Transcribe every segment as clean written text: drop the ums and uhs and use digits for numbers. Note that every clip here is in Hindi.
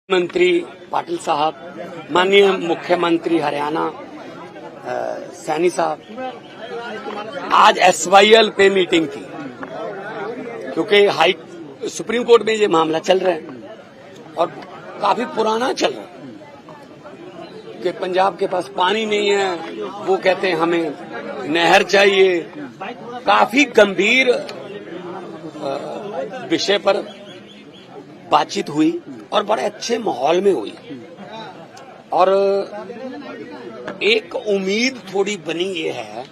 मंत्री पाटिल साहब, माननीय मुख्यमंत्री हरियाणा सैनी साहब, आज SYL पे मीटिंग थी क्योंकि सुप्रीम कोर्ट में ये मामला चल रहा है और काफी पुराना चल रहा है कि पंजाब के पास पानी नहीं है, वो कहते हैं हमें नहर चाहिए। काफी गंभीर विषय पर बातचीत हुई और बड़े अच्छे माहौल में हुई और एक उम्मीद थोड़ी बनी ये है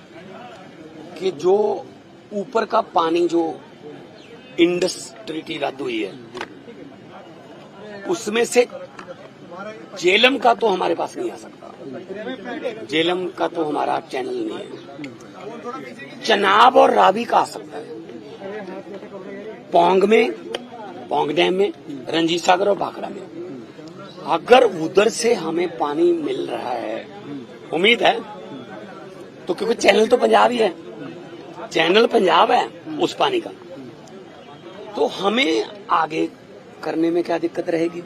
कि जो ऊपर का पानी जो इंडस ट्रीटी रद्द हुई है उसमें से झेलम का तो हमारे पास नहीं आ सकता, झेलम का तो हमारा चैनल नहीं है। चनाब और रावी का आ सकता है, पौंग डैम में, रंजीत सागर और भाखड़ा में। अगर उधर से हमें पानी मिल रहा है, उम्मीद है, तो क्योंकि चैनल तो पंजाब ही है, चैनल पंजाब है उस पानी का, तो हमें आगे करने में क्या दिक्कत रहेगी।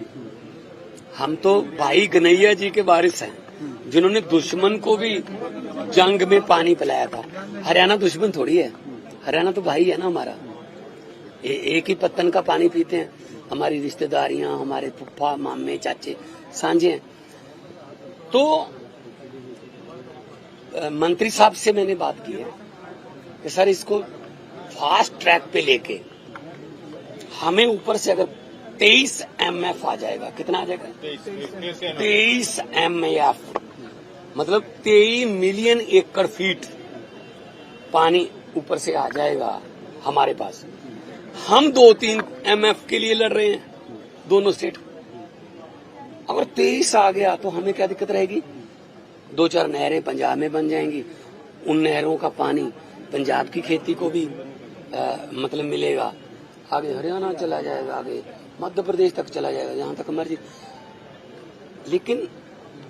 हम तो भाई गनैया जी के वारिस हैं जिन्होंने दुश्मन को भी जंग में पानी पिलाया था। हरियाणा दुश्मन थोड़ी है, हरियाणा तो भाई है ना हमारा। एक ही पत्तन का पानी पीते हैं, हमारी रिश्तेदारियां, हमारे फुफ्फा, मामे, चाचे सांझे हैं। तो मंत्री साहब से मैंने बात की है कि सर इसको फास्ट ट्रैक पे लेके हमें ऊपर से अगर 23 MF आ जाएगा, कितना आ जाएगा? 23 MF, मतलब 23 मिलियन एकड़ फीट पानी ऊपर से आ जाएगा हमारे पास। हम 2-3 MF के लिए लड़ रहे हैं, दोनों स्टेट। अगर 23 आ गया तो हमें क्या दिक्कत रहेगी? 2-4 नहरें पंजाब में बन जाएंगी, उन नहरों का पानी पंजाब की खेती को भी मतलब मिलेगा, आगे हरियाणा चला जाएगा, आगे मध्य प्रदेश तक चला जाएगा, जहां तक मर्जी। लेकिन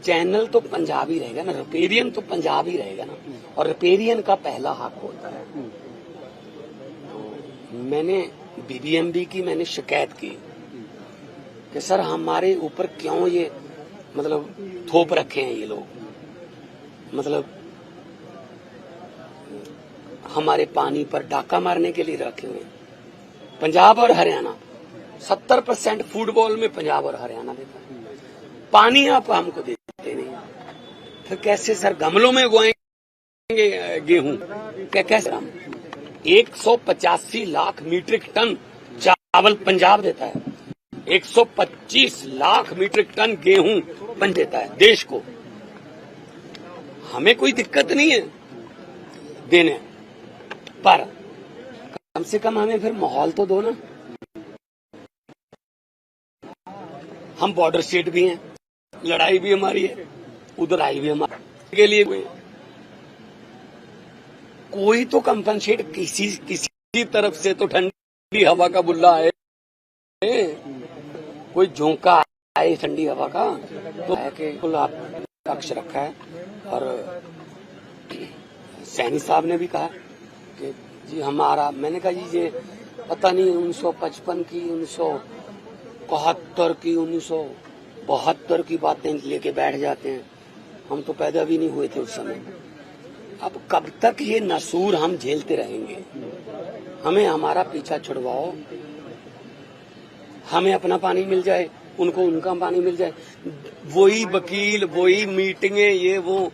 चैनल तो पंजाब ही रहेगा ना, रिपेरियन तो पंजाब ही रहेगा ना, और रिपेरियन का पहला हक होता है। मैंने BBMB की मैंने शिकायत की कि सर हमारे ऊपर क्यों ये मतलब थोप रखे हैं ये लोग, मतलब हमारे पानी पर डाका मारने के लिए रखे हुए हैं। पंजाब और हरियाणा 70% फुटबॉल में पंजाब और हरियाणा देता है, पानी आप हमको देते नहीं, फिर कैसे सर गमलों में उगाएंगे गेहूं? कैसे? हम 185 लाख मीट्रिक टन चावल पंजाब देता है, 125 लाख मीट्रिक टन गेहूं पंजाब देता है देश को। हमें कोई दिक्कत नहीं है देने, पर कम से कम हमें फिर माहौल तो दो ना। हम बॉर्डर स्टेट भी हैं, लड़ाई भी हमारी है, उधर आई भी हमारे के लिए कोई तो कंपनसेट किसी तरफ से तो ठंडी हवा का बुल्ला है, कोई झोंका आए ठंडी हवा का तो है कि कुल आप पक्ष रखा है। और सैनी साहब ने भी कहा कि जी हमारा, मैंने कहा जी ये पता नहीं 1955 की, 1971 की, 1972 की बातें लेके बैठ जाते हैं, हम तो पैदा भी नहीं हुए थे उस समय। अब कब तक ये नसूर हम झेलते रहेंगे? हमें हमारा पीछा छुड़वाओ, हमें अपना पानी मिल जाए, उनको उनका पानी मिल जाए। वही वकील, वही मीटिंगें, ये वो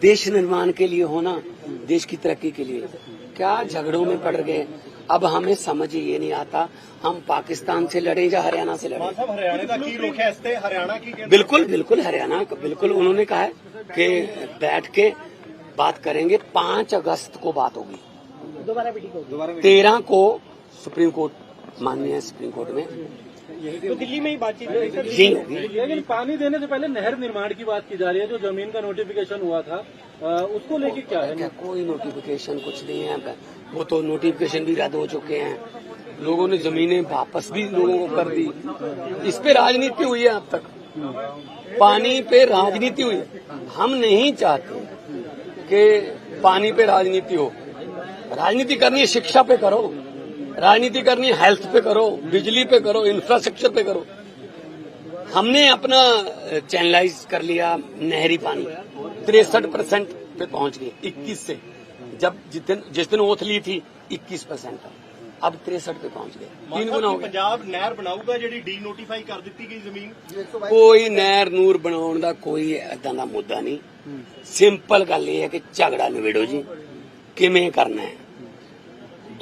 देश निर्माण के लिए होना, देश की तरक्की के लिए, क्या झगड़ों में पड़ गए। अब हमें समझ ये नहीं आता हम पाकिस्तान से लड़े या हरियाणा से लड़े। बिल्कुल बिल्कुल हरियाणा, बिल्कुल उन्होंने कहा है कि बैठ के बात करेंगे। 5 अगस्त को बात होगी, 13 को सुप्रीम कोर्ट, माननीय सुप्रीम कोर्ट में, तो दिल्ली में ही बातचीत यही होगी। लेकिन पानी देने से पहले नहर निर्माण की बात की जा रही है, जो जमीन का नोटिफिकेशन हुआ था, उसको लेके क्या है? क्या कोई नोटिफिकेशन कुछ नहीं है, वो तो नोटिफिकेशन भी रद्द हो चुके हैं, लोगों ने जमीनें वापस भी लोगों को कर दी। इस पे राजनीति हुई है अब तक, पानी पे राजनीति हुई। हम नहीं चाहते कि पानी पे राजनीति हो, राजनीति करनी है शिक्षा पे करो, राजनीति करनी है हेल्थ पे करो, बिजली पे करो, इंफ्रास्ट्रक्चर पे करो। हमने अपना चैनलाइज कर लिया नहरी पानी 63% पे पहुंच गए 21 से। जब जिस दिन ओथ ली थी 21% था, अब 63 पे पहुंच गए, 3 गुना हो गया। पंजाब नहर बनाऊगा ਜਿਹੜੀ ਡੀ ਨੋਟੀਫਾਈ ਕਰ ਦਿੱਤੀ ਗਈ ਜ਼ਮੀਨ? ਕੋਈ ਨਹਿਰ ਨੂਰ ਬਣਾਉਣ ਦਾ ਕੋਈ ਏਦਾਂ ਦਾ ਮੁੱਦਾ ਨਹੀਂ। ਸਿੰਪਲ ਗੱਲ ਇਹ ਹੈ ਕਿ ਝਗੜਾ ਨਿਬੇੜੋ ਜੀ, ਕਿਵੇਂ ਕਰਨਾ है।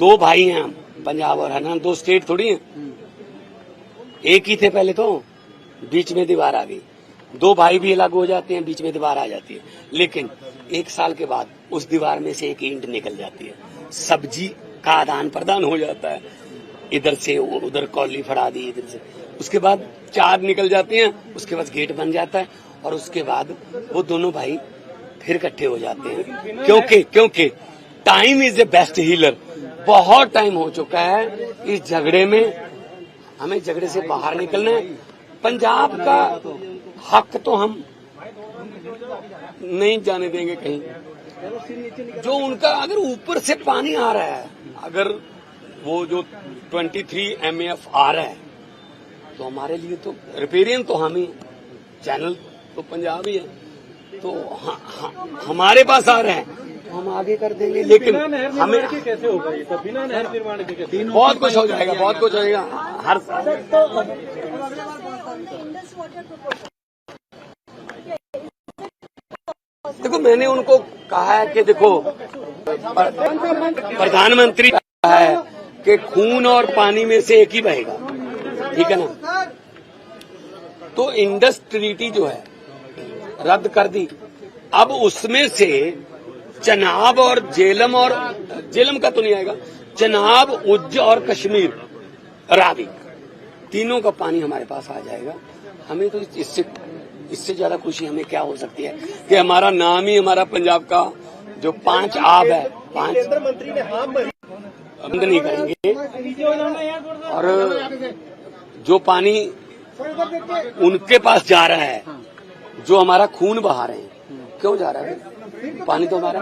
दो भाई हैं हम, पंजाब और हरियाणा, 2 स्टेट थोड़ी हैं, एक ही थे पहले तो, बीच में दीवार आ गई। 2 भाई भी अलग हो जाते हैं, बीच में दीवार आ जाती है, लेकिन 1 साल के बाद उस दीवार में से एक ईंट निकल जाती है, सब्जी का आदान प्रदान हो जाता है, इधर से उधर कॉलोनी फड़ा दी, इधर से, उसके बाद 4 निकल जाते हैं, उसके बाद गेट बन जाता है, और उसके बाद वो दोनों भाई फिर इकट्ठे हो जाते हैं। क्योंकि time is the best healer. बहुत टाइम हो चुका है इस झगड़े में, हमें झगड़े से बाहर निकलना है। पंजाब का हक तो हम नहीं जाने देंगे कहीं। जो उनका अगर ऊपर से पानी आ रहा है, अगर वो जो 23 MAF आ रहा है, तो हमारे लिए तो रिपेरियन तो हम ही, चैनल तो पंजाब ही है, तो हमारे पास आ रहे हैं तो हम आगे कर देंगे। लेकिन हमें कैसे होगा ये सब बिना नहर निर्माण के? कैसे? बहुत कुछ हो जाएगा, बहुत कुछ हो जाएगा हर साल। देखो, मैंने उनको कहा है कि देखो, प्रधानमंत्री कहा है कि खून और पानी में से एक ही बहेगा, ठीक है ना। तो इंडस ट्रीटी जो है रद्द कर दी, अब उसमें से चनाब और जेलम का तो नहीं आएगा, चनाब, उज्ज और कश्मीर, रावी, तीनों का पानी हमारे पास आ जाएगा। हमें तो इससे ज्यादा खुशी हमें क्या हो सकती है कि हमारा नाम ही, हमारा पंजाब का जो 5 आब है, 5 केंद्र मंत्री ने हाँ भरी, बंद नहीं करेंगे। और जो पानी उनके पास जा रहा है, जो हमारा खून बहा रहे हैं, क्यों जा रहा है पानी तो हमारा,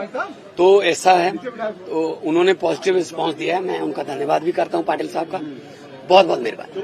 तो ऐसा है। तो उन्होंने पॉजिटिव रिस्पांस दिया है, मैं उनका धन्यवाद भी करता हूं, पाटिल साहब का, बहुत बहुत मेहरबानी।